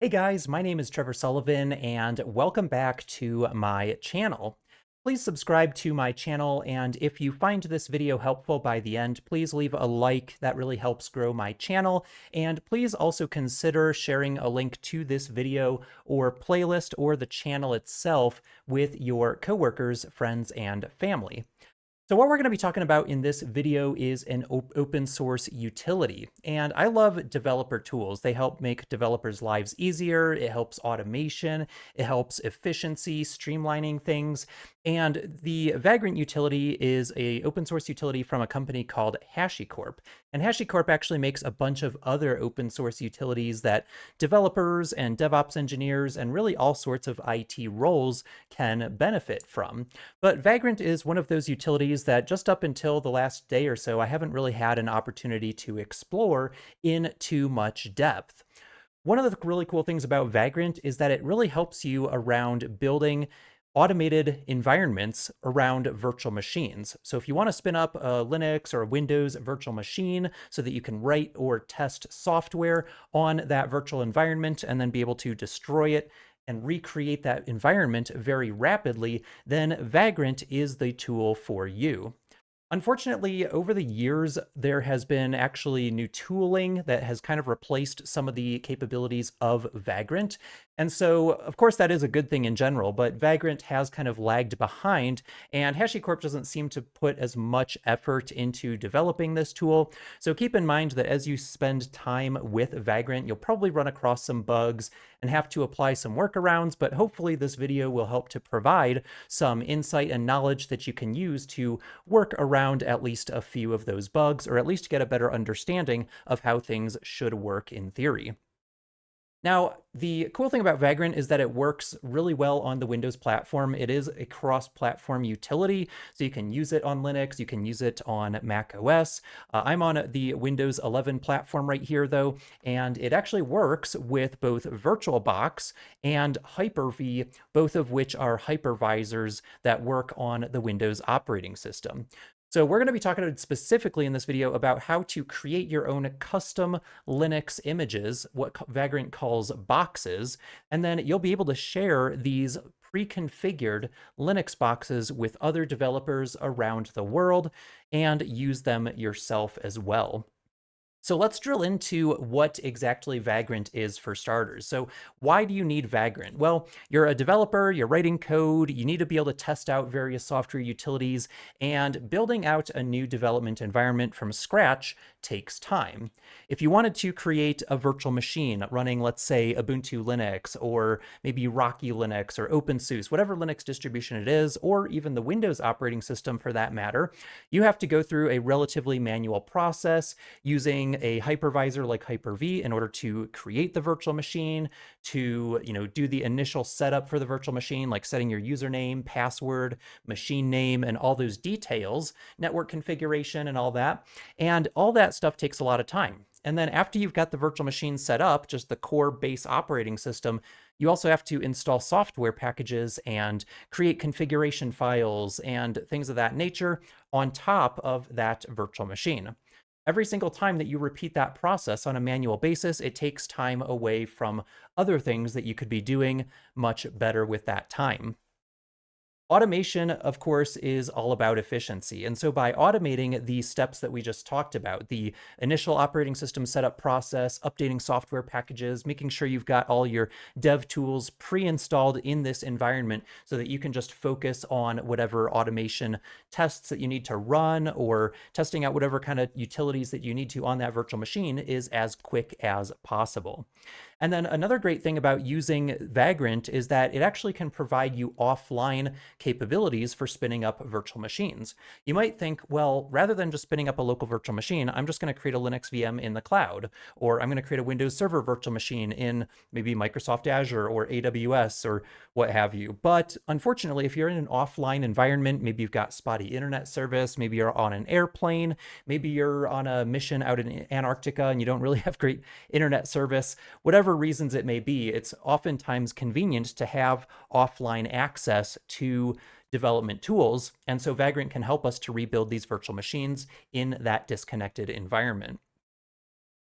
Hey guys, my name is Trevor Sullivan and welcome back to my channel. Please subscribe to my channel, and if you find this video helpful by the end, please leave a like. That really helps grow my channel. And please also consider sharing a link to this video or playlist or the channel itself with your coworkers, friends, and family. So what we're going to be talking about in this video is an open source utility. And I love developer tools. They help make developers' lives easier. It helps automation. It helps efficiency, streamlining things. And the Vagrant utility is a open source utility from a company called HashiCorp. And HashiCorp actually makes a bunch of other open source utilities that developers and DevOps engineers and really all sorts of IT roles can benefit from. But Vagrant is one of those utilities that just up until the last day or so, I haven't really had an opportunity to explore in too much depth. One of the really cool things about Vagrant is that it really helps you around building automated environments around virtual machines. So if you want to spin up a Linux or a Windows virtual machine so that you can write or test software on that virtual environment and then be able to destroy it and recreate that environment very rapidly, then Vagrant is the tool for you. Unfortunately, over the years, there has been actually new tooling that has kind of replaced some of the capabilities of Vagrant. And so, of course, that is a good thing in general, but Vagrant has kind of lagged behind, and HashiCorp doesn't seem to put as much effort into developing this tool. So keep in mind that as you spend time with Vagrant, you'll probably run across some bugs and have to apply some workarounds, but hopefully this video will help to provide some insight and knowledge that you can use to work around at least a few of those bugs, or at least get a better understanding of how things should work in theory. Now, the cool thing about Vagrant is that it works really well on the Windows platform. It is a cross-platform utility, so you can use it on Linux, you can use it on Mac OS. I'm on the Windows 11 platform right here, though, and it actually works with both VirtualBox and Hyper-V, both of which are hypervisors that work on the Windows operating system. So we're going to be talking specifically in this video about how to create your own custom Linux images, what Vagrant calls boxes, and then you'll be able to share these pre-configured Linux boxes with other developers around the world and use them yourself as well. So let's drill into what exactly Vagrant is for starters. So why do you need Vagrant? Well, you're a developer, you're writing code, you need to be able to test out various software utilities, and building out a new development environment from scratch takes time. If you wanted to create a virtual machine running, let's say, Ubuntu Linux, or maybe Rocky Linux, or OpenSUSE, whatever Linux distribution it is, or even the Windows operating system for that matter, you have to go through a relatively manual process using a hypervisor like Hyper-V in order to create the virtual machine, to do the initial setup for the virtual machine, like setting your username, password, machine name, and all those details, network configuration and all that. And all that stuff takes a lot of time. And then after you've got the virtual machine set up, just the core base operating system, you also have to install software packages and create configuration files and things of that nature on top of that virtual machine. Every single time that you repeat that process on a manual basis, it takes time away from other things that you could be doing much better with that time. Automation, of course, is all about efficiency. And so by automating the steps that we just talked about, the initial operating system setup process, updating software packages, making sure you've got all your dev tools pre-installed in this environment so that you can just focus on whatever automation tests that you need to run or testing out whatever kind of utilities that you need to on that virtual machine is as quick as possible. And then another great thing about using Vagrant is that it actually can provide you offline capabilities for spinning up virtual machines. You might think, well, rather than just spinning up a local virtual machine, I'm just going to create a Linux VM in the cloud, or I'm going to create a Windows Server virtual machine in maybe Microsoft Azure or AWS or what have you. But unfortunately, if you're in an offline environment, maybe you've got spotty internet service, maybe you're on an airplane, maybe you're on a mission out in Antarctica and you don't really have great internet service, whatever reasons it may be, it's oftentimes convenient to have offline access to development tools. And so Vagrant can help us to rebuild these virtual machines in that disconnected environment.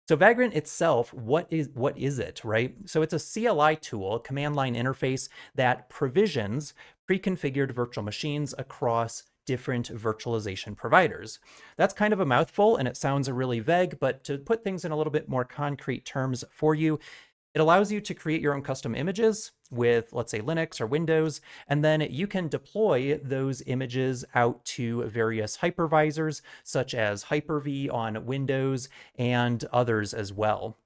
So Vagrant itself, what is it, right? So it's a CLI tool, command line interface that provisions pre-configured virtual machines across different virtualization providers. That's kind of a mouthful and it sounds really vague, but to put things in a little bit more concrete terms for you, it allows you to create your own custom images with, let's say, Linux or Windows, and then you can deploy those images out to various hypervisors, such as Hyper-V on Windows and others as well.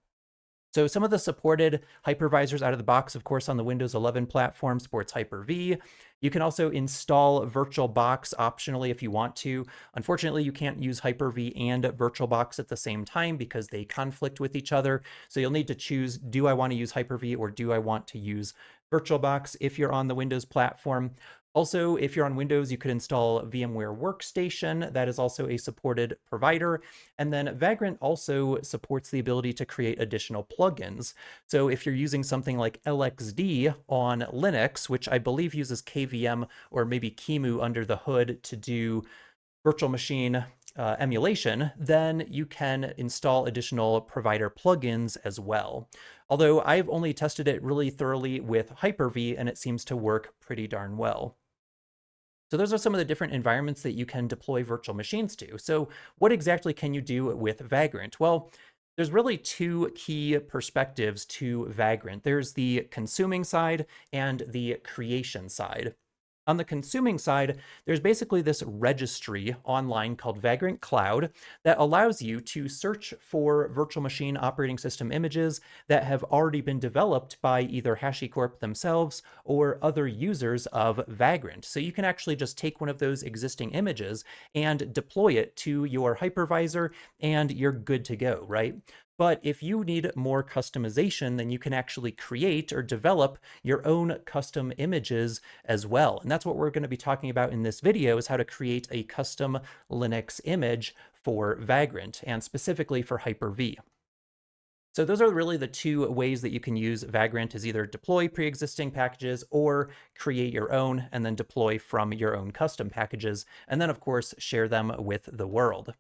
So some of the supported hypervisors out of the box, of course, on the Windows 11 platform supports Hyper-V. You can also install VirtualBox optionally if you want to. Unfortunately, you can't use Hyper-V and VirtualBox at the same time because they conflict with each other. So you'll need to choose, do I want to use Hyper-V or do I want to use VirtualBox if you're on the Windows platform? Also, if you're on Windows, you could install VMware Workstation. That is also a supported provider. And then Vagrant also supports the ability to create additional plugins. So if you're using something like LXD on Linux, which I believe uses KVM or maybe QEMU under the hood to do virtual machine emulation, then you can install additional provider plugins as well. Although I've only tested it really thoroughly with Hyper-V and it seems to work pretty darn well. So those are some of the different environments that you can deploy virtual machines to. So what exactly can you do with Vagrant? Well, there's really two key perspectives to Vagrant. There's the consuming side and the creation side. On the consuming side, there's basically this registry online called Vagrant Cloud that allows you to search for virtual machine operating system images that have already been developed by either HashiCorp themselves or other users of Vagrant. So you can actually just take one of those existing images and deploy it to your hypervisor and you're good to go, right? But if you need more customization, then you can actually create or develop your own custom images as well. And that's what we're going to be talking about in this video, is how to create a custom Linux image for Vagrant and specifically for Hyper-V. So those are really the two ways that you can use Vagrant, is either deploy pre-existing packages or create your own and then deploy from your own custom packages. And then of course, share them with the world.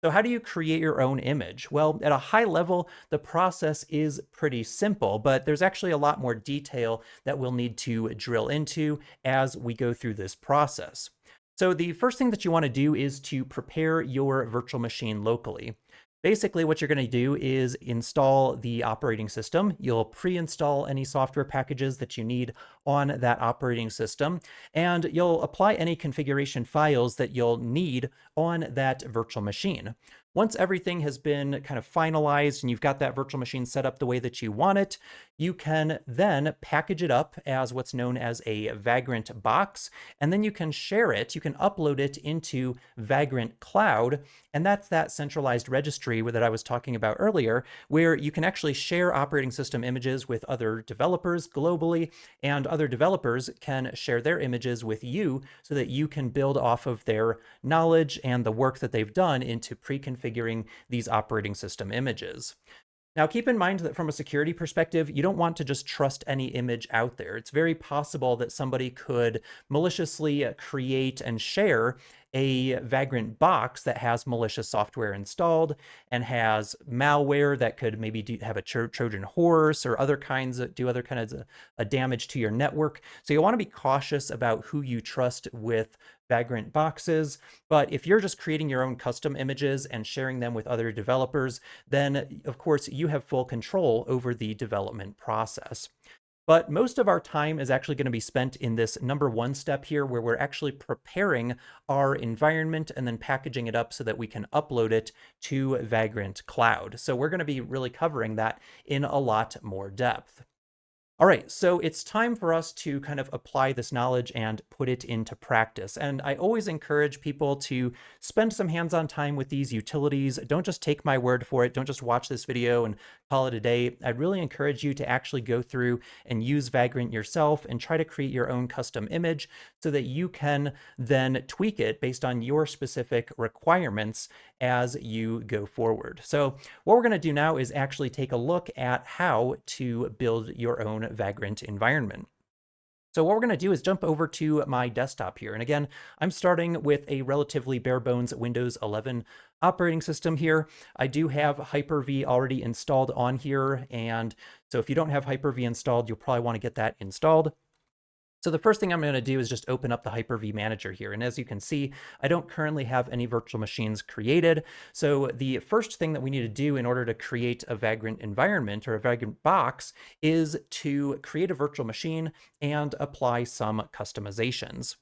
So how do you create your own image? Well, at a high level, the process is pretty simple, but there's actually a lot more detail that we'll need to drill into as we go through this process. So the first thing that you want to do is to prepare your virtual machine locally. Basically, what you're going to do is install the operating system. You'll pre-install any software packages that you need on that operating system, and you'll apply any configuration files that you'll need on that virtual machine. Once everything has been kind of finalized and you've got that virtual machine set up the way that you want it, you can then package it up as what's known as a Vagrant box, and then you can share it, you can upload it into Vagrant Cloud, and that's that centralized registry that I was talking about earlier, where you can actually share operating system images with other developers globally, and other developers can share their images with you so that you can build off of their knowledge and the work that they've done into pre-configuring these operating system images. Now, keep in mind that from a security perspective, you don't want to just trust any image out there. It's very possible that somebody could maliciously create and share a Vagrant box that has malicious software installed and has malware that could maybe have a Trojan horse or other kinds of damage to your network. So you want to be cautious about who you trust with Vagrant boxes. But if you're just creating your own custom images and sharing them with other developers, then of course you have full control over the development process. But most of our time is actually going to be spent in this number one step here, where we're actually preparing our environment and then packaging it up so that we can upload it to Vagrant Cloud. So we're going to be really covering that in a lot more depth. All right, so it's time for us to kind of apply this knowledge and put it into practice. And I always encourage people to spend some hands-on time with these utilities. Don't just take my word for it. Don't just watch this video and call it a day. I'd really encourage you to actually go through and use Vagrant yourself and try to create your own custom image so that you can then tweak it based on your specific requirements as you go forward. So what we're going to do now is actually take a look at how to build your own Vagrant environment. So what we're going to do is jump over to my desktop here. And again, I'm starting with a relatively bare bones Windows 11 operating system here. I do have Hyper-V already installed on here. And so if you don't have Hyper-V installed, you'll probably want to get that installed. So the first thing I'm going to do is just open up the Hyper-V Manager here. And as you can see, I don't currently have any virtual machines created. So the first thing that we need to do in order to create a Vagrant environment or a Vagrant box is to create a virtual machine and apply some customizations.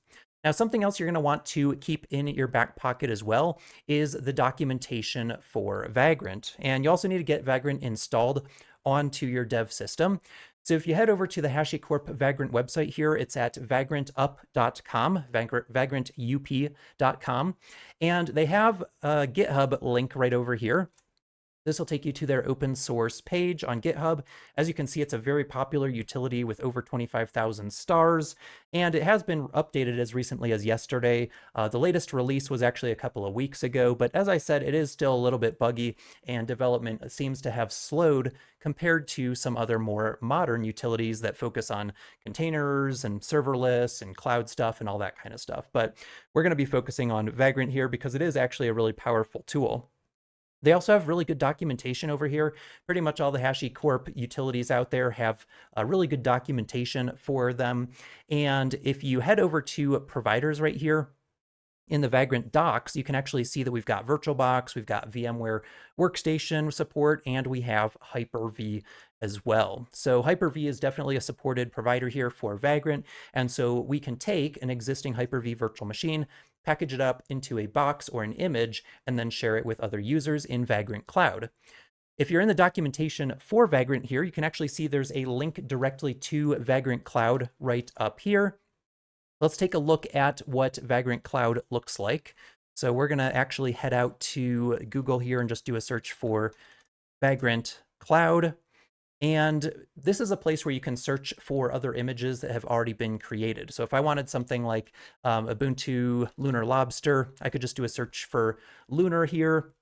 Now, something else you're going to want to keep in your back pocket as well is the documentation for Vagrant. And you also need to get Vagrant installed onto your dev system. So if you head over to the HashiCorp Vagrant website here, it's at vagrantup.com, vagrantup.com, and they have a GitHub link right over here. This will take you to their open source page on GitHub. As you can see, it's a very popular utility with over 25,000 stars, and it has been updated as recently as yesterday. The latest release was actually a couple of weeks ago, but as I said, it is still a little bit buggy, and development seems to have slowed compared to some other more modern utilities that focus on containers and serverless and cloud stuff and all that kind of stuff. But we're going to be focusing on Vagrant here because it is actually a really powerful tool. They also have really good documentation over here. Pretty much all the HashiCorp utilities out there have a really good documentation for them. And if you head over to providers right here, in the Vagrant docs, you can actually see that we've got VirtualBox, we've got VMware Workstation support, and we have Hyper-V as well. So Hyper-V is definitely a supported provider here for Vagrant, and so we can take an existing Hyper-V virtual machine, package it up into a box or an image, and then share it with other users in Vagrant Cloud. If you're in the documentation for Vagrant here, you can actually see there's a link directly to Vagrant Cloud right up here. Let's take a look at what Vagrant Cloud looks like. So we're going to actually head out to Google here and just do a search for Vagrant Cloud. And this is a place where you can search for other images that have already been created. So if I wanted something like Ubuntu Lunar Lobster, I could just do a search for Lunar here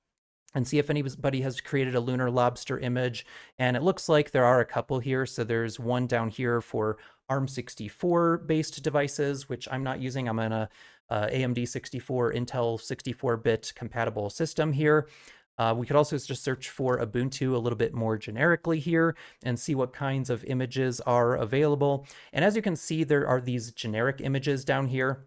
and see if anybody has created a Lunar Lobster image. And it looks like there are a couple here. So there's one down here for ARM64 based devices, which I'm not using. I'm on a AMD 64, Intel 64-bit compatible system here. We could also just search for Ubuntu a little bit more generically here and see what kinds of images are available. And as you can see, there are these generic images down here.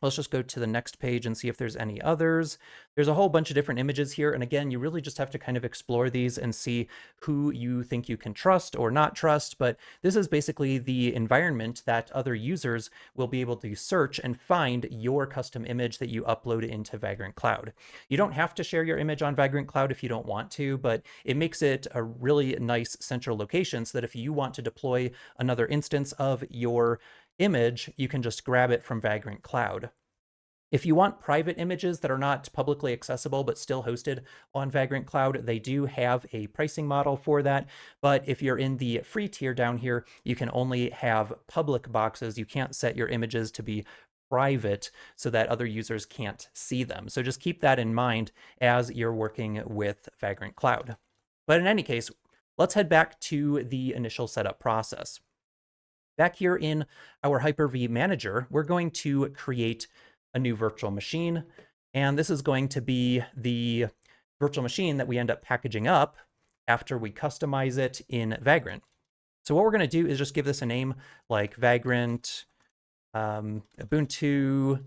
Let's just go to the next page and see if there's any others. There's a whole bunch of different images here. And again, you really just have to kind of explore these and see who you think you can trust or not trust. But this is basically the environment that other users will be able to search and find your custom image that you upload into Vagrant Cloud. You don't have to share your image on Vagrant Cloud if you don't want to, but it makes it a really nice central location so that if you want to deploy another instance of your image, you can just grab it from Vagrant Cloud. If you want private images that are not publicly accessible but still hosted on Vagrant Cloud, they do have a pricing model for that. But if you're in the free tier down here, you can only have public boxes. You can't set your images to be private so that other users can't see them. So just keep that in mind as you're working with Vagrant Cloud. But in any case, let's head back to the initial setup process. Back here in our Hyper-V Manager, we're going to create a new virtual machine. And this is going to be the virtual machine that we end up packaging up after we customize it in Vagrant. So what we're going to do is just give this a name like Vagrant Ubuntu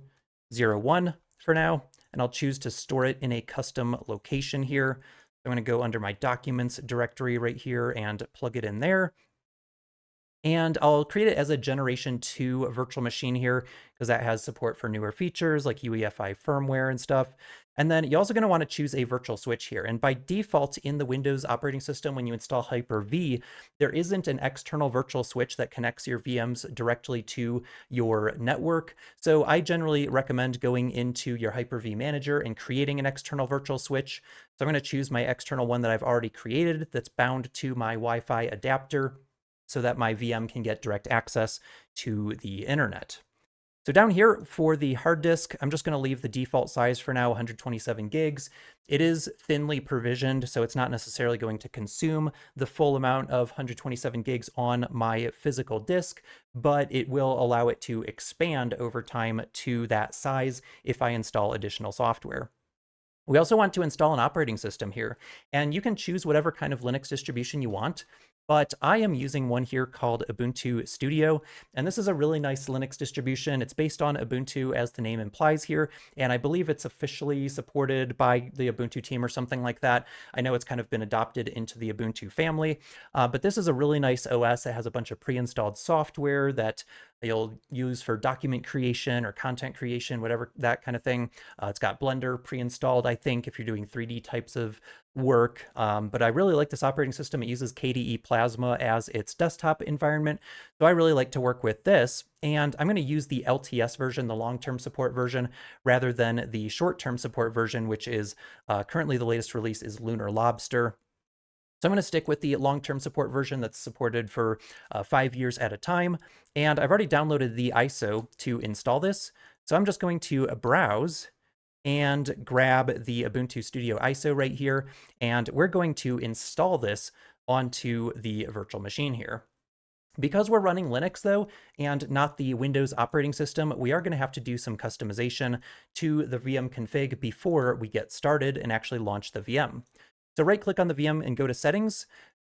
01 for now. And I'll choose to store it in a custom location here. I'm going to go under my documents directory right here and plug it in there. And I'll create it as a Generation 2 virtual machine here because that has support for newer features like UEFI firmware and stuff. And then you're also going to want to choose a virtual switch here. And by default in the Windows operating system, when you install Hyper-V, there isn't an external virtual switch that connects your VMs directly to your network. So I generally recommend going into your Hyper-V Manager and creating an external virtual switch. So I'm going to choose my external one that I've already created that's bound to my Wi-Fi adapter, so that my VM can get direct access to the internet. So down here for the hard disk, I'm just going to leave the default size for now, 127 gigs. It is thinly provisioned, so it's not necessarily going to consume the full amount of 127 gigs on my physical disk, but it will allow it to expand over time to that size if I install additional software. We also want to install an operating system here, and you can choose whatever kind of Linux distribution you want, but I am using one here called Ubuntu Studio, and this is a really nice Linux distribution. It's based on Ubuntu, as the name implies here, and I believe it's officially supported by the Ubuntu team or something like that. I know it's kind of been adopted into the Ubuntu family, but this is a really nice OS. It has a bunch of pre-installed software that you'll use for document creation or content creation, whatever, that kind of thing. It's got Blender pre-installed, I think, if you're doing 3D types of work. But I really like this operating system. It uses KDE Plasma as its desktop environment. So I really like to work with this. And I'm going to use the LTS version, the long-term support version, rather than the short-term support version, which is currently the latest release is Lunar Lobster. So I'm going to stick with the long-term support version that's supported for 5 years at a time. And I've already downloaded the ISO to install this. So I'm just going to browse and grab the Ubuntu Studio ISO right here. And we're going to install this onto the virtual machine here. Because we're running Linux though, and not the Windows operating system, we are going to have to do some customization to the VM config before we get started and actually launch the VM. So right click on the VM and go to settings.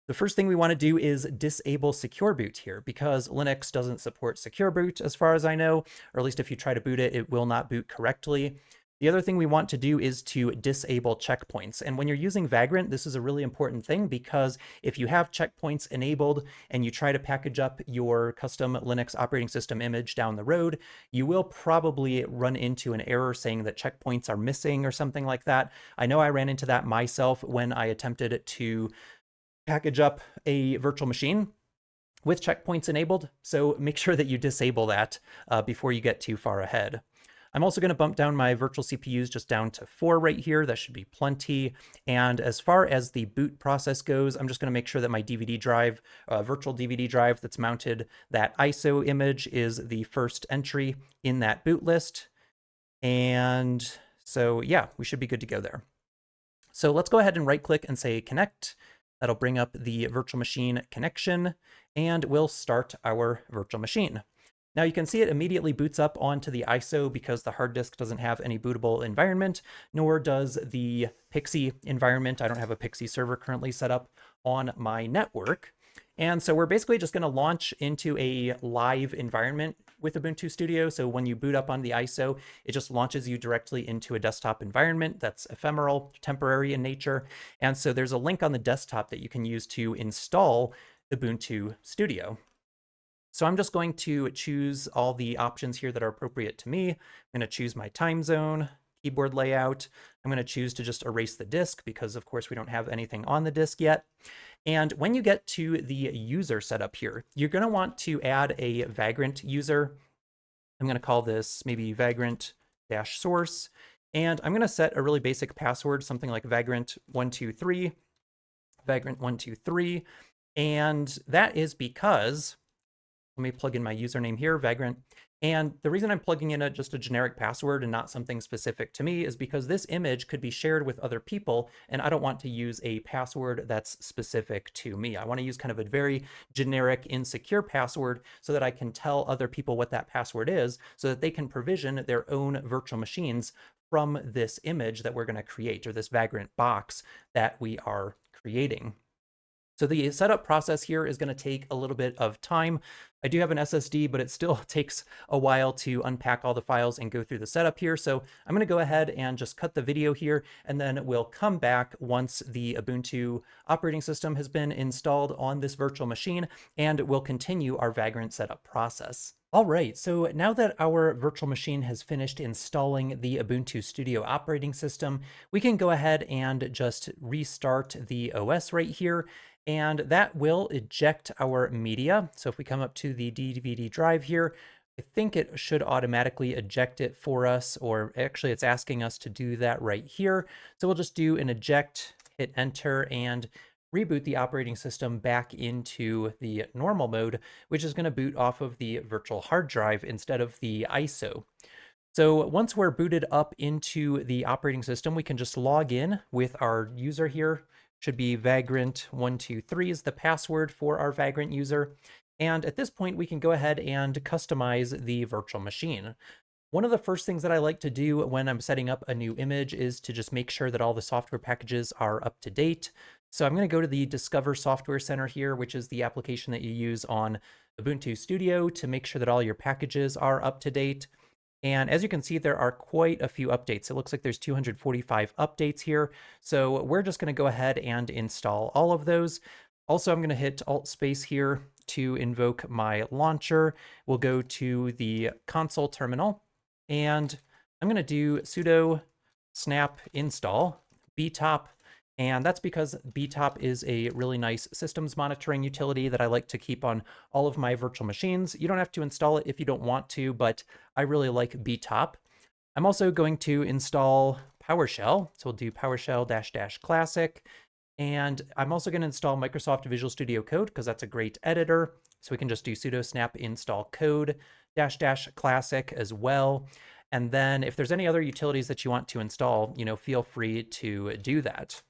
The first thing we want to do is disable secure boot here, because Linux doesn't support secure boot as far as I know, or at least if you try to boot it, it will not boot correctly. The other thing we want to do is to disable checkpoints. And when you're using Vagrant, this is a really important thing, because if you have checkpoints enabled and you try to package up your custom Linux operating system image down the road, you will probably run into an error saying that checkpoints are missing or something like that. I know I ran into that myself when I attempted to package up a virtual machine with checkpoints enabled. So make sure that you disable that before you get too far ahead. I'm also going to bump down my virtual CPUs just down to 4 right here. That should be plenty. And as far as the boot process goes, I'm just going to make sure that my DVD drive, virtual DVD drive that's mounted, that ISO image is the first entry in that boot list. And so yeah, we should be good to go there. So let's go ahead and right click and say connect. That'll bring up the virtual machine connection, and we'll start our virtual machine. Now you can see it immediately boots up onto the ISO because the hard disk doesn't have any bootable environment, nor does the Pixie environment. I don't have a Pixie server currently set up on my network. And so we're basically just going to launch into a live environment with Ubuntu Studio. So when you boot up on the ISO, it just launches you directly into a desktop environment that's ephemeral, temporary in nature. And so there's a link on the desktop that you can use to install Ubuntu Studio. So I'm just going to choose all the options here that are appropriate to me. I'm going to choose my time zone, keyboard layout. I'm going to choose to just erase the disk because, of course, we don't have anything on the disk yet. And when you get to the user setup here, you're going to want to add a Vagrant user. I'm going to call this maybe Vagrant-source. And I'm going to set a really basic password, something like Vagrant123, Vagrant123. And that is because, let me plug in my username here, Vagrant. And the reason I'm plugging in just a generic password and not something specific to me is because this image could be shared with other people, and I don't want to use a password that's specific to me. I want to use kind of a very generic, insecure password so that I can tell other people what that password is so that they can provision their own virtual machines from this image that we're going to create, or this Vagrant box that we are creating. So the setup process here is going to take a little bit of time. I do have an SSD, but it still takes a while to unpack all the files and go through the setup here. So I'm going to go ahead and just cut the video here, and then we'll come back once the Ubuntu operating system has been installed on this virtual machine, and we'll continue our Vagrant setup process. All right, so now that our virtual machine has finished installing the Ubuntu Studio operating system, we can go ahead and just restart the OS right here, and that will eject our media. So if we come up to the DVD drive here, I think it should automatically eject it for us, or actually it's asking us to do that right here. So we'll just do an eject, hit enter, and reboot the operating system back into the normal mode, which is going to boot off of the virtual hard drive instead of the ISO. So once we're booted up into the operating system, we can just log in with our user here. Should be Vagrant123 is the password for our Vagrant user. And at this point, we can go ahead and customize the virtual machine. One of the first things that I like to do when I'm setting up a new image is to just make sure that all the software packages are up to date. So I'm going to go to the Discover Software Center here, which is the application that you use on Ubuntu Studio to make sure that all your packages are up to date. And as you can see, there are quite a few updates. It looks like there's 245 updates here. So we're just going to go ahead and install all of those. Also, I'm going to hit Alt Space here to invoke my launcher. We'll go to the console terminal, and I'm going to do sudo snap install btop. And that's because btop is a really nice systems monitoring utility that I like to keep on all of my virtual machines. You don't have to install it if you don't want to, but I really like btop. I'm also going to install PowerShell. So we'll do PowerShell --classic. And I'm also going to install Microsoft Visual Studio Code because that's a great editor. So we can just do sudo snap install code --classic as well. And then if there's any other utilities that you want to install, feel free to do that.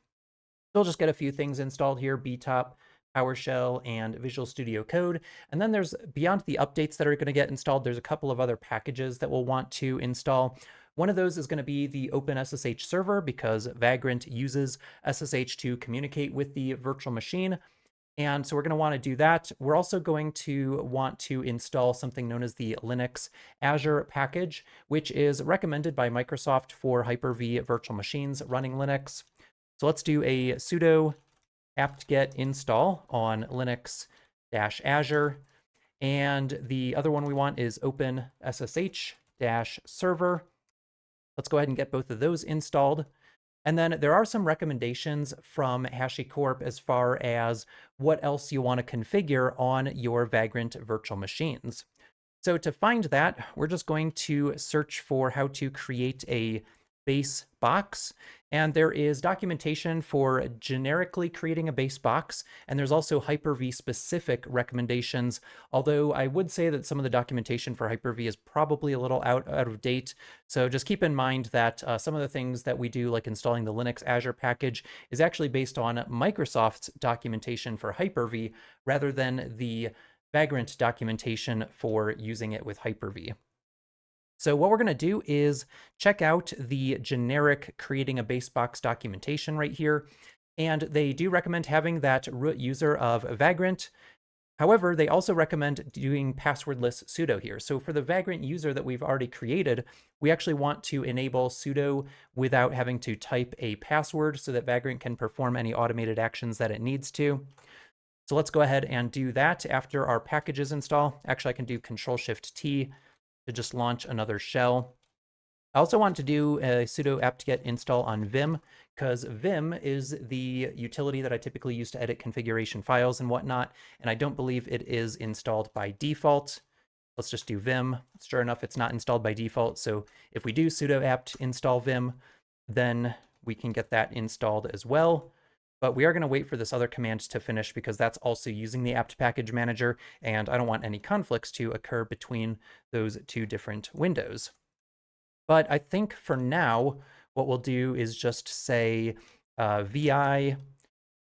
We'll just get a few things installed here: btop, PowerShell, and Visual Studio Code. And then there's, beyond the updates that are going to get installed, there's a couple of other packages that we'll want to install. One of those is going to be the OpenSSH server, because Vagrant uses SSH to communicate with the virtual machine. And so we're going to want to do that. We're also going to want to install something known as the Linux Azure package, which is recommended by Microsoft for Hyper-V virtual machines running Linux. So let's do a sudo apt-get install on Linux-Azure. And the other one we want is OpenSSH-server. Let's go ahead and get both of those installed. And then there are some recommendations from HashiCorp as far as what else you want to configure on your Vagrant virtual machines. So to find that, we're just going to search for how to create a base box. And there is documentation for generically creating a base box, and there's also Hyper-V specific recommendations, although I would say that some of the documentation for Hyper-V is probably a little out of date. So just keep in mind that some of the things that we do, like installing the Linux Azure package, is actually based on Microsoft's documentation for Hyper-V rather than the Vagrant documentation for using it with Hyper-V. So what we're going to do is check out the generic creating a base box documentation right here. And they do recommend having that root user of Vagrant. However, they also recommend doing passwordless sudo here. So for the Vagrant user that we've already created, we actually want to enable sudo without having to type a password so that Vagrant can perform any automated actions that it needs to. So let's go ahead and do that after our packages install. Actually, I can do Control-Shift-T to just launch another shell. I also want to do a sudo apt-get install on Vim, because Vim is the utility that I typically use to edit configuration files and whatnot, and I don't believe it is installed by default. Let's just do Vim. Sure enough, it's not installed by default, so if we do sudo apt install Vim, then we can get that installed as well. But we are going to wait for this other command to finish because that's also using the apt package manager, and I don't want any conflicts to occur between those two different windows. But I think for now, what we'll do is just say vi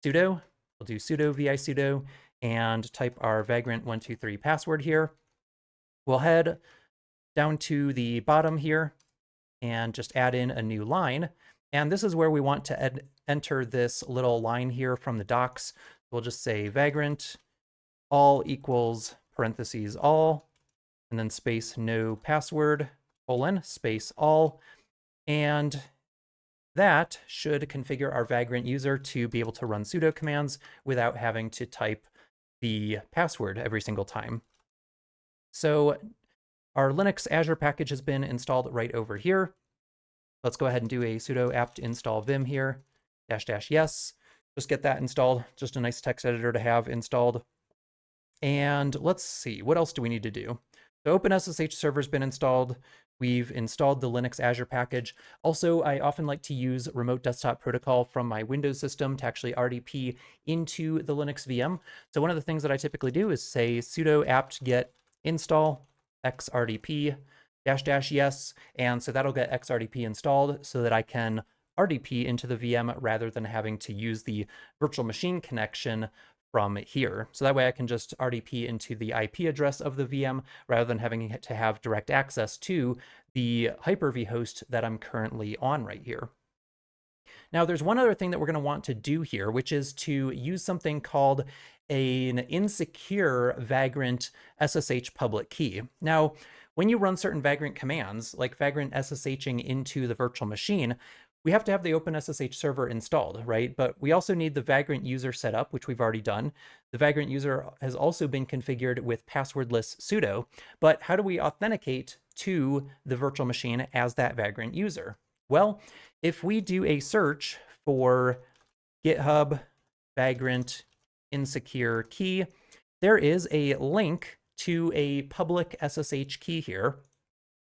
sudo. We'll do sudo vi sudo and type our Vagrant123 password here. We'll head down to the bottom here and just add in a new line. And this is where we want to enter this little line here from the docs. We'll just say Vagrant all equals parentheses all, and then space no password, colon, space all. And that should configure our Vagrant user to be able to run sudo commands without having to type the password every single time. So our Linux Azure package has been installed right over here. Let's go ahead and do a sudo apt install vim here, --yes. Just get that installed. Just a nice text editor to have installed. And let's see, what else do we need to do? So OpenSSH server's been installed. We've installed the Linux Azure package. Also, I often like to use remote desktop protocol from my Windows system to actually RDP into the Linux VM. So one of the things that I typically do is say sudo apt-get install xrdp --yes, and so that'll get xrdp installed so that I can RDP into the VM rather than having to use the virtual machine connection from here. So that way I can just RDP into the IP address of the VM rather than having to have direct access to the Hyper-V host that I'm currently on right here. Now, there's one other thing that we're going to want to do here, which is to use something called an insecure Vagrant SSH public key. Now, when you run certain Vagrant commands, like Vagrant SSHing into the virtual machine, we have to have the OpenSSH server installed, right? But we also need the Vagrant user set up, which we've already done. The Vagrant user has also been configured with passwordless sudo. But how do we authenticate to the virtual machine as that Vagrant user? Well, if we do a search for GitHub Vagrant insecure key, there is a link to a public SSH key here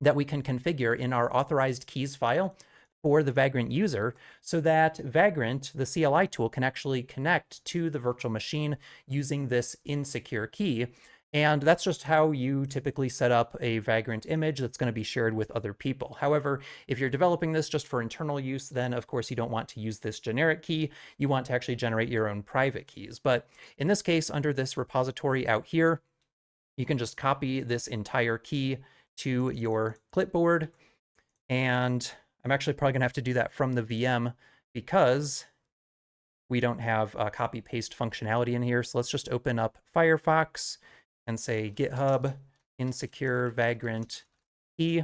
that we can configure in our authorized keys file for the Vagrant user so that Vagrant, the CLI tool, can actually connect to the virtual machine using this insecure key. And that's just how you typically set up a Vagrant image that's going to be shared with other people. However, if you're developing this just for internal use, then of course you don't want to use this generic key. You want to actually generate your own private keys. But in this case, under this repository out here, you can just copy this entire key to your clipboard. And I'm actually probably going to have to do that from the VM because we don't have copy paste functionality in here. So let's just open up Firefox and say GitHub insecure Vagrant key.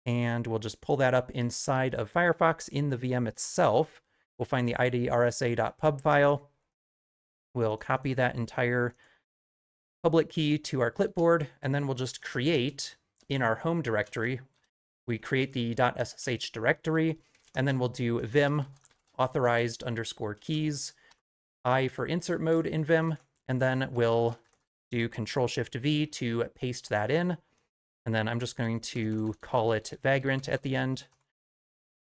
And we'll just pull that up inside of Firefox in the VM itself. We'll find the id rsa.pub file. We'll copy that entire public key to our clipboard, and then we'll just create in our home directory. We create the .sh directory, and then we'll do vim authorized _ keys, I for insert mode in vim, and then we'll do Control-Shift-V to paste that in. And then I'm just going to call it Vagrant at the end.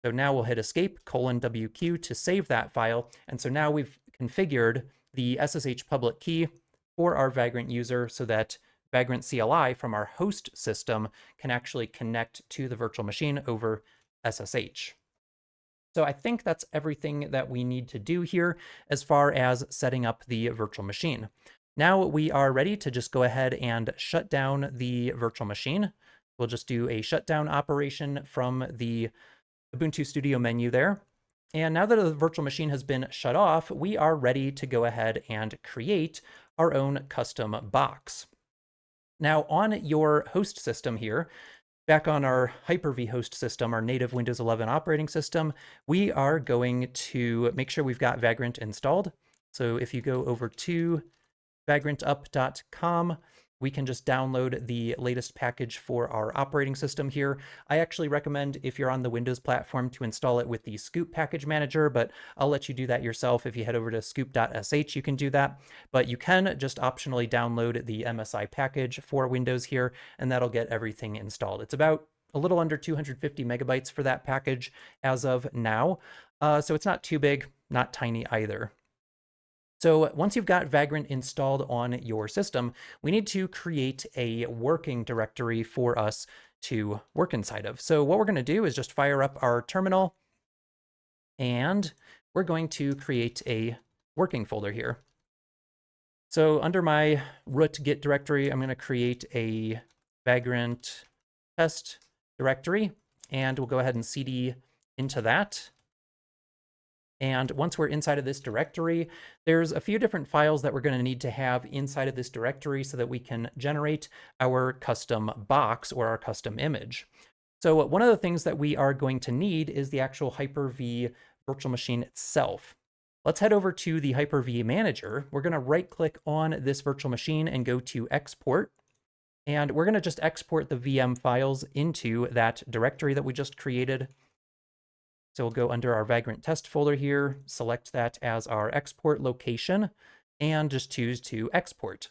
So now we'll hit escape, :WQ to save that file. And so now we've configured the SSH public key for our Vagrant user so that Vagrant CLI from our host system can actually connect to the virtual machine over SSH. So I think that's everything that we need to do here as far as setting up the virtual machine. Now we are ready to just go ahead and shut down the virtual machine. We'll just do a shutdown operation from the Ubuntu Studio menu there. And now that the virtual machine has been shut off, we are ready to go ahead and create our own custom box. Now on your host system here, back on our Hyper-V host system, our native Windows 11 operating system, we are going to make sure we've got Vagrant installed. So if you go over to vagrantup.com, we can just download the latest package for our operating system here. I actually recommend, if you're on the Windows platform, to install it with the Scoop package manager, but I'll let you do that yourself. If you head over to scoop.sh, you can do that. But you can just optionally download the MSI package for Windows here, and that'll get everything installed. It's about a little under 250 megabytes for that package as of now. So it's not too big, not tiny either. So once you've got Vagrant installed on your system, we need to create a working directory for us to work inside of. So what we're going to do is just fire up our terminal, and we're going to create a working folder here. So under my root git directory, I'm going to create a Vagrant test directory, and we'll go ahead and cd into that. And once we're inside of this directory, there's a few different files that we're going to need to have inside of this directory so that we can generate our custom box or our custom image. So one of the things that we are going to need is the actual Hyper-V virtual machine itself. Let's head over to the Hyper-V manager. We're going to right-click on this virtual machine and go to Export. And we're going to just export the VM files into that directory that we just created. So we'll go under our Vagrant test folder here, select that as our export location, and just choose to export.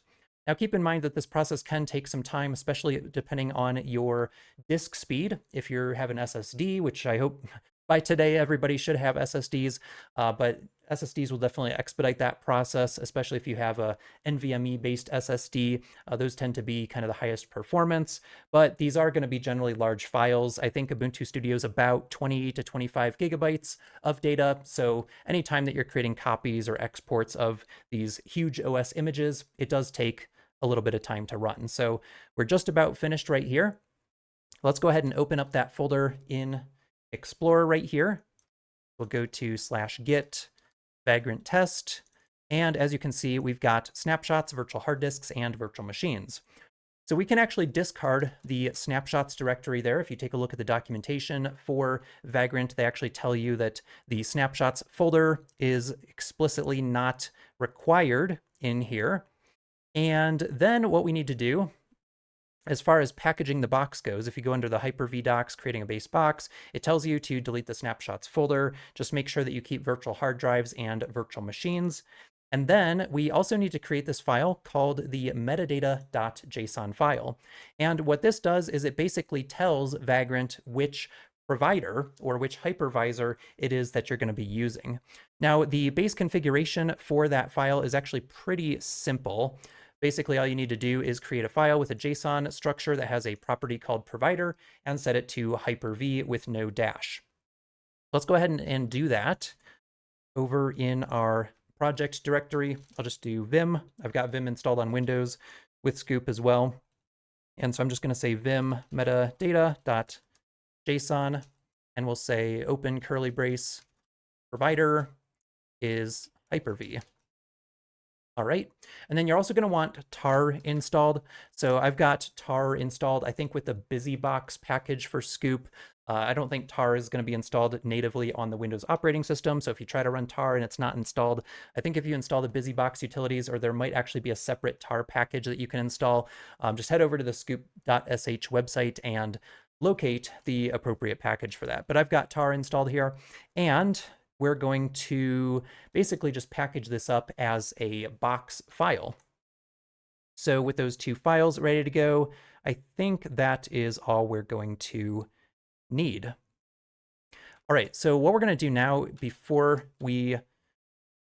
Now keep in mind that this process can take some time, especially depending on your disk speed. If you have an SSD, which I hope by today everybody should have SSDs, but SSDs will definitely expedite that process, especially if you have a NVMe-based SSD. Those tend to be kind of the highest performance, but these are going to be generally large files. I think Ubuntu Studio is about 20 to 25 gigabytes of data, so anytime that you're creating copies or exports of these huge OS images, it does take a little bit of time to run. So we're just about finished right here. Let's go ahead and open up that folder in Explorer right here. We'll go to /git Vagrant test. And as you can see, we've got snapshots, virtual hard disks, and virtual machines. So we can actually discard the snapshots directory there. If you take a look at the documentation for Vagrant, they actually tell you that the snapshots folder is explicitly not required in here. And then what we need to do, as far as packaging the box goes, if you go under the Hyper-V docs, creating a base box, it tells you to delete the snapshots folder. Just make sure that you keep virtual hard drives and virtual machines. And then we also need to create this file called the metadata.json file. And what this does is it basically tells Vagrant which provider or which hypervisor it is that you're going to be using. Now, the base configuration for that file is actually pretty simple. Basically, all you need to do is create a file with a JSON structure that has a property called provider and set it to Hyper-V with no dash. Let's go ahead and do that over in our project directory. I'll just do vim. I've got vim installed on Windows with Scoop as well. And so I'm just going to say vim metadata.json, and we'll say open curly brace provider is Hyper-V. All right, and then you're also going to want tar installed. So I've got tar installed, I think with the BusyBox package for Scoop. I don't think tar is going to be installed natively on the Windows operating system. So if you try to run tar and it's not installed, I think if you install the BusyBox utilities, or there might actually be a separate tar package that you can install, just head over to the scoop.sh website and locate the appropriate package for that. But I've got tar installed here, and we're going to basically just package this up as a box file. So with those two files ready to go, I think that is all we're going to need. All right, so what we're going to do now before we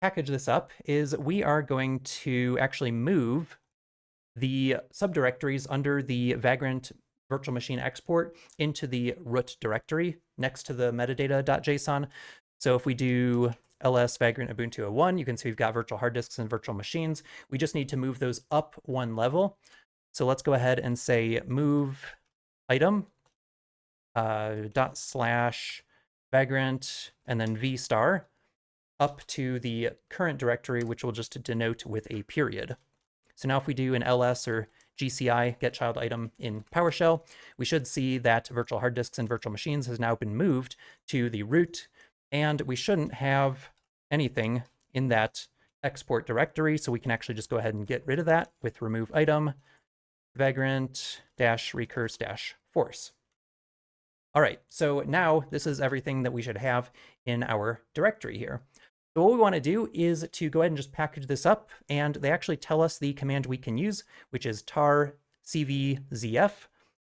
package this up is we are going to actually move the subdirectories under the Vagrant virtual machine export into the root directory next to the metadata.json. So if we do ls Vagrant Ubuntu 01, you can see we've got virtual hard disks and virtual machines. We just need to move those up one level. So let's go ahead and say move item /Vagrant and then v star up to the current directory, which we'll just denote with a period. So now if we do an ls or GCI get child item in PowerShell, we should see that virtual hard disks and virtual machines has now been moved to the root. And we shouldn't have anything in that export directory, so we can actually just go ahead and get rid of that with remove item vagrant-recurse-force. All right, so now this is everything that we should have in our directory here. So what we want to do is to go ahead and just package this up, and they actually tell us the command we can use, which is tar cvzf,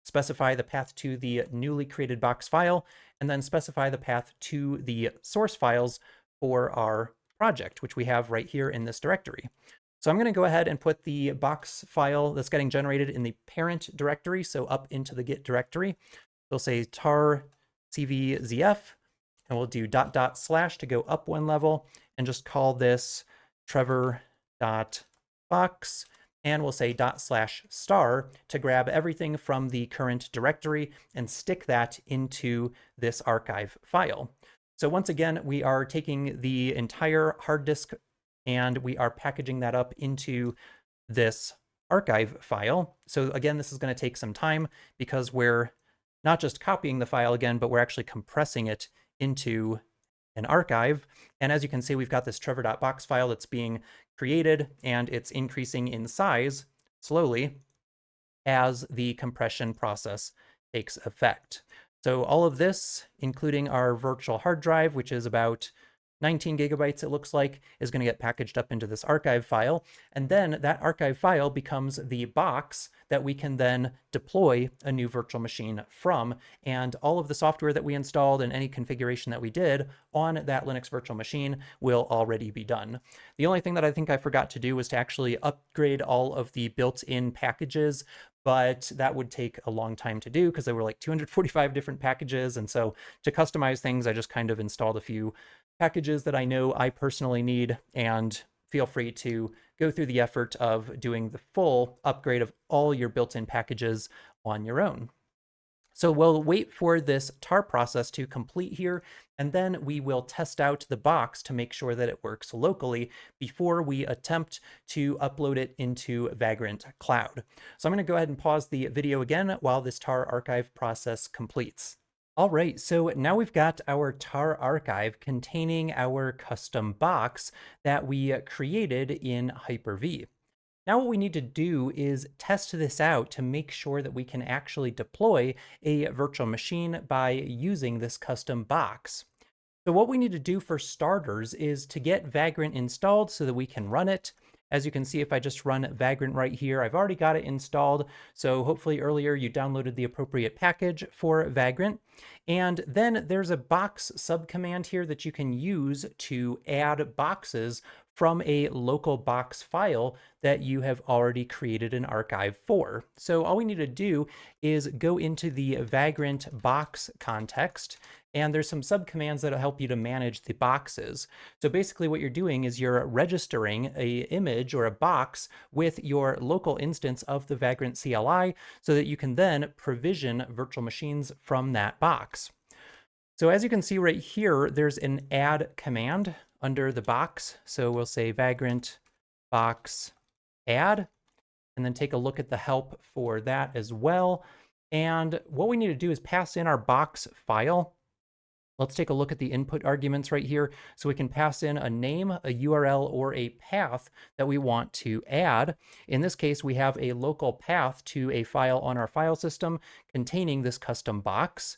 specify the path to the newly created box file, and then specify the path to the source files for our project, which we have right here in this directory. So I'm going to go ahead and put the box file that's getting generated in the parent directory, so up into the Git directory. We'll say tar cvzf, and we'll do .. to go up one level, and just call this trevor.box. And we'll say /star to grab everything from the current directory and stick that into this archive file. So once again, we are taking the entire hard disk and we are packaging that up into this archive file. So again, this is going to take some time because we're not just copying the file again, but we're actually compressing it into an archive. And as you can see, we've got this trevor.box file that's being created, and it's increasing in size slowly as the compression process takes effect. So all of this, including our virtual hard drive, which is about 19 gigabytes, it looks like, is going to get packaged up into this archive file. And then that archive file becomes the box that we can then deploy a new virtual machine from. And all of the software that we installed and any configuration that we did on that Linux virtual machine will already be done. The only thing that I think I forgot to do was to actually upgrade all of the built-in packages, but that would take a long time to do because there were like 245 different packages. And so to customize things, I just kind of installed a few packages that I know I personally need, and feel free to go through the effort of doing the full upgrade of all your built-in packages on your own. So we'll wait for this tar process to complete here, and then we will test out the box to make sure that it works locally before we attempt to upload it into Vagrant Cloud. So I'm going to go ahead and pause the video again while this tar archive process completes. All right, so now we've got our tar archive containing our custom box that we created in Hyper-V. Now what we need to do is test this out to make sure that we can actually deploy a virtual machine by using this custom box. So what we need to do for starters is to get Vagrant installed so that we can run it. As you can see, if I just run Vagrant right here, I've already got it installed. So hopefully earlier you downloaded the appropriate package for Vagrant. And then there's a box subcommand here that you can use to add boxes from a local box file that you have already created an archive for. So all we need to do is go into the Vagrant box context, and there's some subcommands that'll help you to manage the boxes. So basically what you're doing is you're registering a image or a box with your local instance of the Vagrant CLI so that you can then provision virtual machines from that box. So as you can see right here, there's an add command under the box. So we'll say Vagrant box add, and then take a look at the help for that as well. And what we need to do is pass in our box file. Let's take a look at the input arguments right here. So we can pass in a name, a URL, or a path that we want to add. In this case, we have a local path to a file on our file system containing this custom box.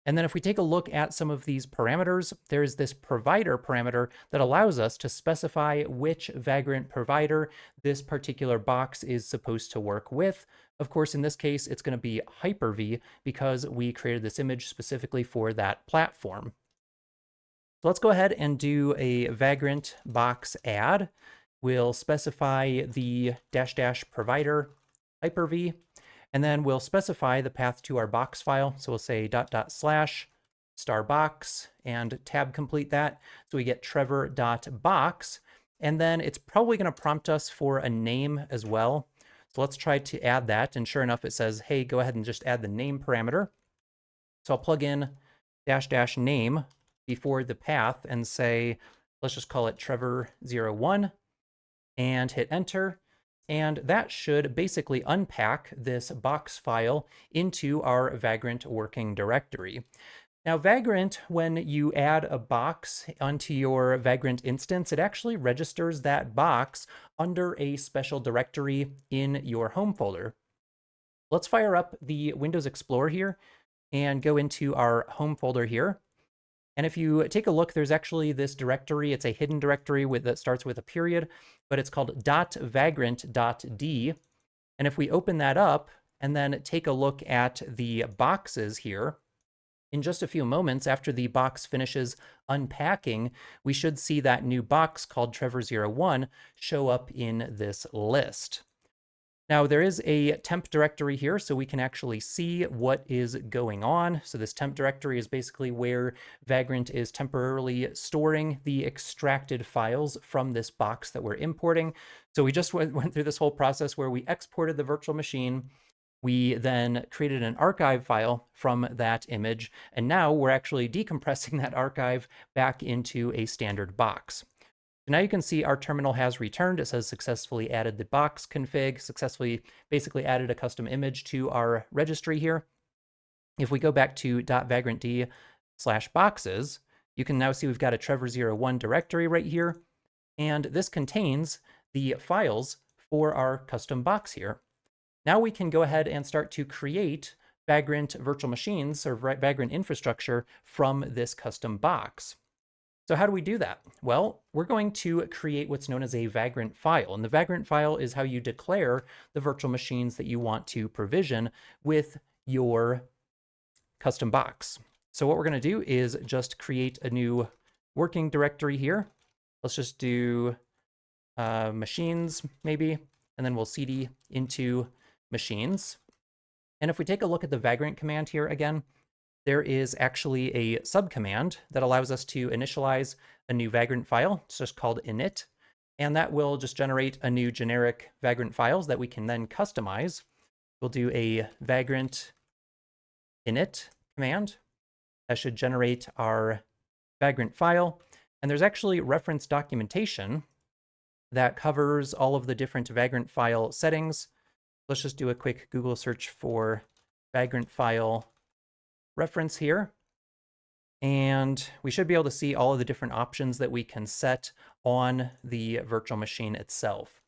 And then if we take a look at some of these parameters, there's this provider parameter that allows us to specify which Vagrant provider this particular box is supposed to work with. Of course, in this case, it's going to be Hyper-V because we created this image specifically for that platform. So let's go ahead and do a Vagrant box add. We'll specify the -- provider Hyper-V, and then we'll specify the path to our box file. So we'll say //starbox and tab complete that. So we get trevor.box, and then it's probably going to prompt us for a name as well. So let's try to add that. And sure enough, it says, hey, go ahead and just add the name parameter. So I'll plug in -- name before the path and say, let's just call it Trevor01 and hit enter. And that should basically unpack this box file into our Vagrant working directory. Now, Vagrant, when you add a box onto your Vagrant instance, it actually registers that box under a special directory in your home folder. Let's fire up the Windows Explorer here and go into our home folder here. And if you take a look, there's actually this directory. It's a hidden directory that starts with a period, but it's called .vagrant.d. And if we open that up and then take a look at the boxes here, in just a few moments after the box finishes unpacking, we should see that new box called Trevor01 show up in this list. Now there is a temp directory here, so we can actually see what is going on. So this temp directory is basically where Vagrant is temporarily storing the extracted files from this box that we're importing. So we just went through this whole process where we exported the virtual machine. We then created an archive file from that image, and now we're actually decompressing that archive back into a standard box. So now you can see our terminal has returned. It says successfully added the box config, successfully basically added a custom image to our registry here. If we go back to .vagrantd/boxes, you can now see we've got a Trevor01 directory right here, and this contains the files for our custom box here. Now we can go ahead and start to create Vagrant virtual machines or Vagrant infrastructure from this custom box. So how do we do that? Well, we're going to create what's known as a Vagrant file. And the Vagrant file is how you declare the virtual machines that you want to provision with your custom box. So what we're going to do is just create a new working directory here. Let's just do machines maybe, and then we'll cd into machines. And if we take a look at the Vagrant command here again, there is actually a subcommand that allows us to initialize a new Vagrant file. It's just called init, and that will just generate a new generic Vagrant files that we can then customize. We'll do a Vagrant init command. That should generate our Vagrant file. And there's actually reference documentation that covers all of the different Vagrant file settings. Let's just do a quick Google search for Vagrant file reference here. And we should be able to see all of the different options that we can set on the virtual machine itself.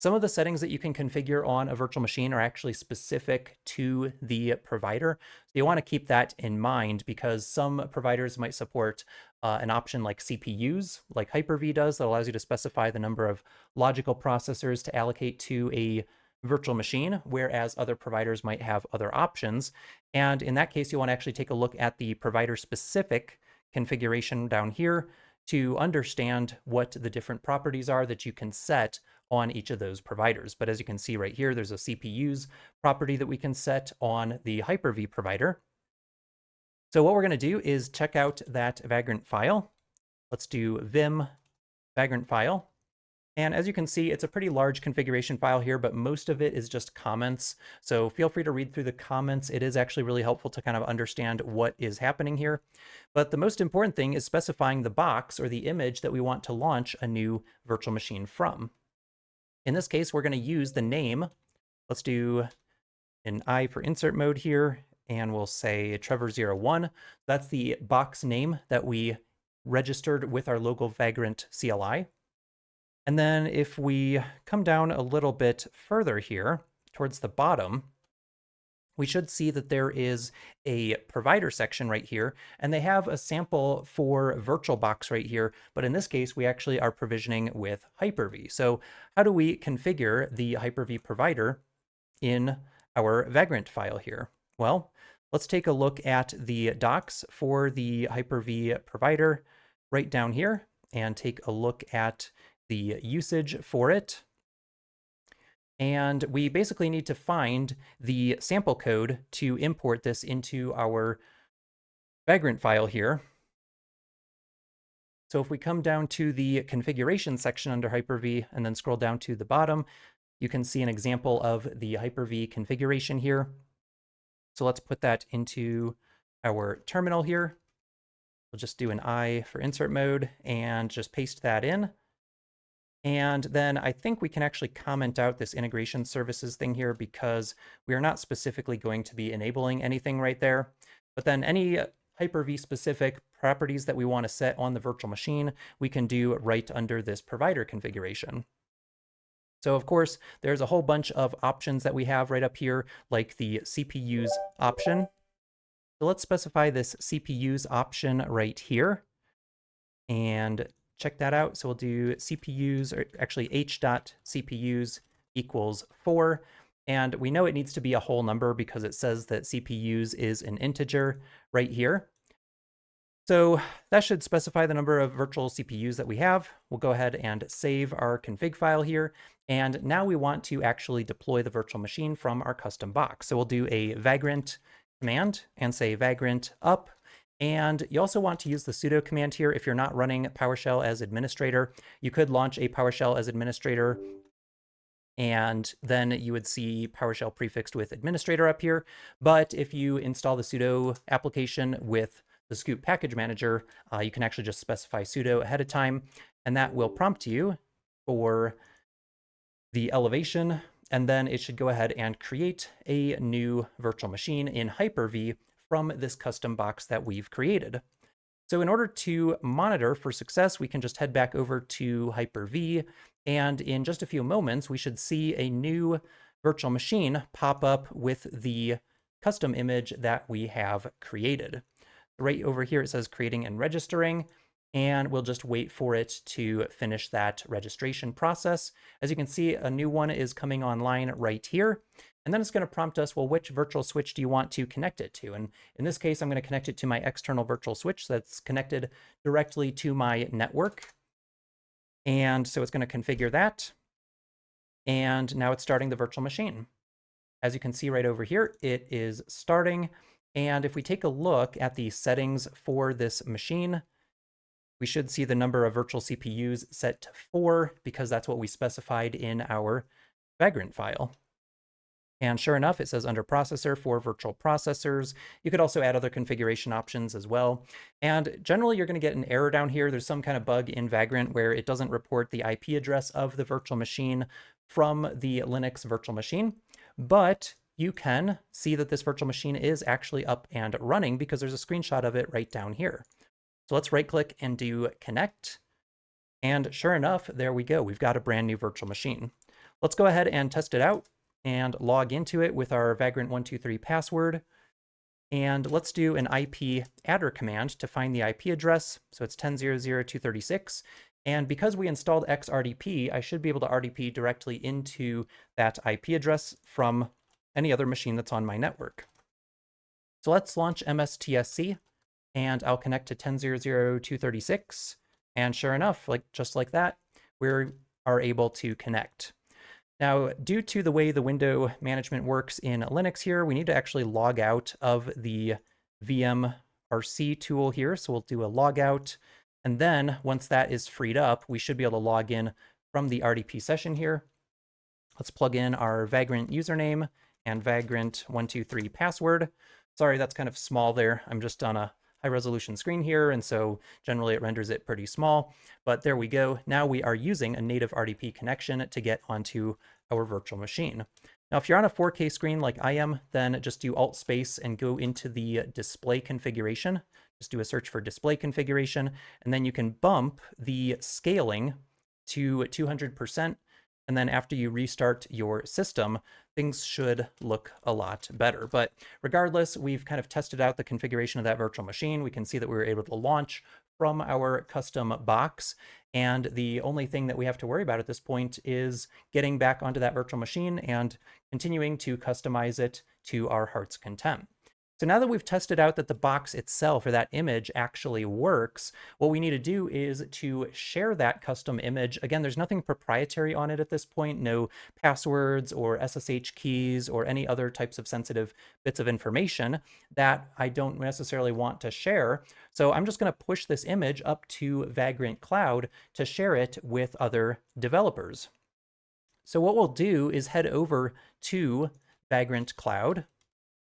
Some of the settings that you can configure on a virtual machine are actually specific to the provider. So you want to keep that in mind because some providers might support an option like CPUs, like Hyper-V does, that allows you to specify the number of logical processors to allocate to a virtual machine, whereas other providers might have other options. And in that case, you want to actually take a look at the provider-specific configuration down here to understand what the different properties are that you can set on each of those providers. But as you can see right here, there's a CPUs property that we can set on the Hyper-V provider. So what we're going to do is check out that Vagrant file. Let's do vim Vagrant file. And as you can see, it's a pretty large configuration file here, but most of it is just comments. So feel free to read through the comments. It is actually really helpful to kind of understand what is happening here. But the most important thing is specifying the box or the image that we want to launch a new virtual machine from. In this case, we're going to use the name. Let's do an I for insert mode here, and we'll say Trevor01. That's the box name that we registered with our local Vagrant CLI. And then if we come down a little bit further here towards the bottom, we should see that there is a provider section right here, and they have a sample for VirtualBox right here. But in this case, we actually are provisioning with Hyper-V. So how do we configure the Hyper-V provider in our Vagrant file here? Well, let's take a look at the docs for the Hyper-V provider right down here and take a look at the usage for it. And we basically need to find the sample code to import this into our Vagrant file here. So if we come down to the configuration section under Hyper-V and then scroll down to the bottom, you can see an example of the Hyper-V configuration here. So let's put that into our terminal here. We'll just do an I for insert mode and just paste that in. And then I think we can actually comment out this integration services thing here because we are not specifically going to be enabling anything right there. But then any Hyper-V specific properties that we want to set on the virtual machine, we can do right under this provider configuration. So of course, there's a whole bunch of options that we have right up here, like the CPUs option. So let's specify this CPUs option right here and check that out. So we'll do CPUs, or actually h.cpus equals 4. And we know it needs to be a whole number because it says that CPUs is an integer right here. So that should specify the number of virtual CPUs that we have. We'll go ahead and save our config file here. And now we want to actually deploy the virtual machine from our custom box. So we'll do a Vagrant command and say Vagrant up. And you also want to use the sudo command here if you're not running PowerShell as administrator. You could launch a PowerShell as administrator, and then you would see PowerShell prefixed with administrator up here. But if you install the sudo application with the Scoop package manager, you can actually just specify sudo ahead of time, and that will prompt you for the elevation, and then it should go ahead and create a new virtual machine in Hyper-V from this custom box that we've created. So in order to monitor for success, we can just head back over to Hyper-V, and in just a few moments, we should see a new virtual machine pop up with the custom image that we have created. Right over here, it says creating and registering. and we'll just wait for it to finish that registration process. As you can see, a new one is coming online right here. And then it's going to prompt us, well, which virtual switch do you want to connect it to? And in this case, I'm going to connect it to my external virtual switch that's connected directly to my network. And so it's going to configure that. And now it's starting the virtual machine. As you can see right over here, it is starting. And if we take a look at the settings for this machine, we should see the number of virtual CPUs set to 4 because that's what we specified in our Vagrant file. And sure enough, it says under processor for virtual processors. You could also add other configuration options as well. And generally, you're going to get an error down here. There's some kind of bug in Vagrant where it doesn't report the IP address of the virtual machine from the Linux virtual machine. But you can see that this virtual machine is actually up and running because there's a screenshot of it right down here. So let's right click and do connect. And sure enough, there we go. We've got a brand new virtual machine. Let's go ahead and test it out and log into it with our Vagrant123 password. And let's do an IP adder command to find the IP address. So it's 10.0.0.236. And because we installed XRDP, I should be able to RDP directly into that IP address from any other machine that's on my network. So let's launch MSTSC, and I'll connect to 10.0.0.236. And sure enough, just like that, we are able to connect. Now, due to the way the window management works in Linux here, we need to actually log out of the VMRC tool here. So we'll do a logout. And then once that is freed up, we should be able to log in from the RDP session here. Let's plug in our Vagrant username and Vagrant123 password. Sorry, that's kind of small there. I'm just on a high resolution screen here, and so generally it renders it pretty small, but there we go. Now we are using a native RDP connection to get onto our virtual machine. Now, if you're on a 4K screen like I am, then just do Alt Space and go into the display configuration. Just do a search for display configuration, and then you can bump the scaling to 200%. And then after you restart your system, things should look a lot better. But regardless, we've kind of tested out the configuration of that virtual machine. We can see that we were able to launch from our custom box. And the only thing that we have to worry about at this point is getting back onto that virtual machine and continuing to customize it to our heart's content. So now that we've tested out that the box itself, or that image, actually works, what we need to do is to share that custom image. Again, there's nothing proprietary on it at this point, no passwords or SSH keys or any other types of sensitive bits of information that I don't necessarily want to share. So I'm just going to push this image up to Vagrant Cloud to share it with other developers. So what we'll do is head over to Vagrant Cloud.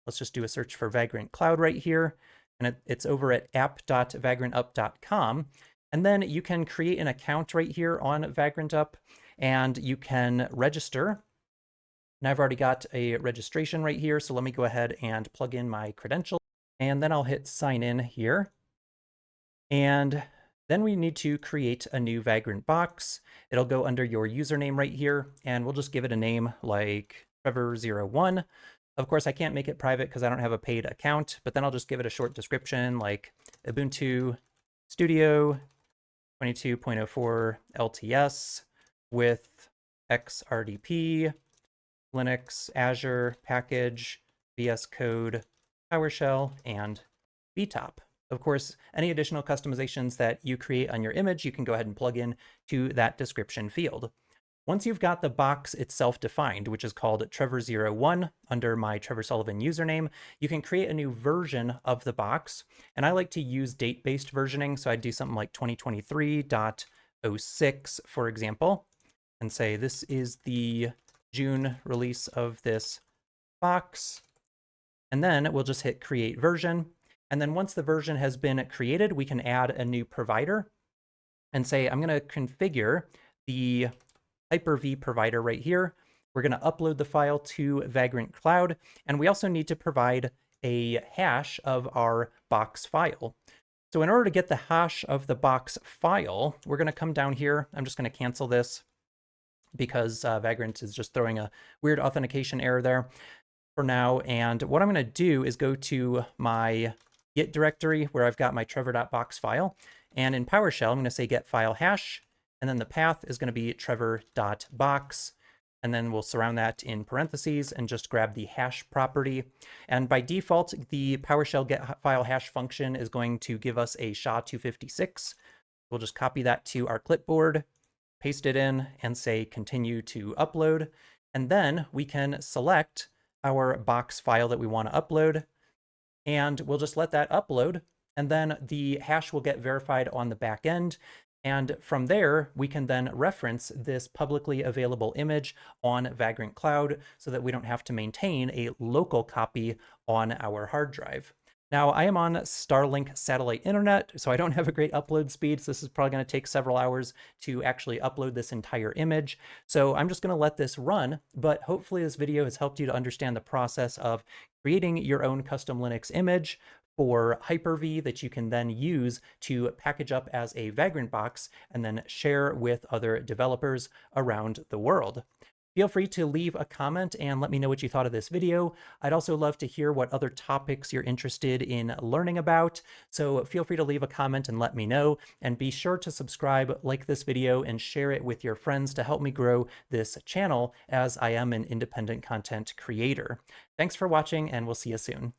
Let's just do a search for Vagrant Cloud right here. And it's over at app.vagrantup.com. And then you can create an account right here on VagrantUp, and you can register. And I've already got a registration right here. So let me go ahead and plug in my credentials. And then I'll hit sign in here. And then we need to create a new Vagrant box. It'll go under your username right here. And we'll just give it a name like Trevor01. Of course, I can't make it private because I don't have a paid account, but then I'll just give it a short description like Ubuntu Studio 22.04 LTS with XRDP, Linux, Azure, package, VS Code, PowerShell, and VTop. Of course, any additional customizations that you create on your image, you can go ahead and plug in to that description field. Once you've got the box itself defined, which is called Trevor01 under my Trevor Sullivan username, you can create a new version of the box. And I like to use date-based versioning. So I'd do something like 2023.06, for example, and say this is the June release of this box. And then we'll just hit create version. And then once the version has been created, we can add a new provider and say, I'm going to configure the Hyper-V provider right here. We're going to upload the file to Vagrant Cloud, and we also need to provide a hash of our box file. So in order to get the hash of the box file, we're going to come down here. I'm just going to cancel this because Vagrant is just throwing a weird authentication error there for now. And what I'm going to do is go to my Git directory where I've got my trevor.box file, And in PowerShell, I'm going to say get file hash, and then the path is going to be trevor.box. And then we'll surround that in parentheses and just grab the hash property. And by default, the PowerShell get file hash function is going to give us a SHA-256. We'll just copy that to our clipboard, paste it in, and say continue to upload. And then we can select our box file that we want to upload, and we'll just let that upload. And then the hash will get verified on the back end. And from there, we can then reference this publicly available image on Vagrant Cloud so that we don't have to maintain a local copy on our hard drive. Now, I am on Starlink satellite internet, so I don't have a great upload speed, so this is probably going to take several hours to actually upload this entire image. So I'm just going to let this run, but hopefully this video has helped you to understand the process of creating your own custom Linux image for Hyper-V that you can then use to package up as a Vagrant box and then share with other developers around the world. Feel free to leave a comment and let me know what you thought of this video. I'd also love to hear what other topics you're interested in learning about. So feel free to leave a comment and let me know. And be sure to subscribe, like this video, and share it with your friends to help me grow this channel, as I am an independent content creator. Thanks for watching, and we'll see you soon.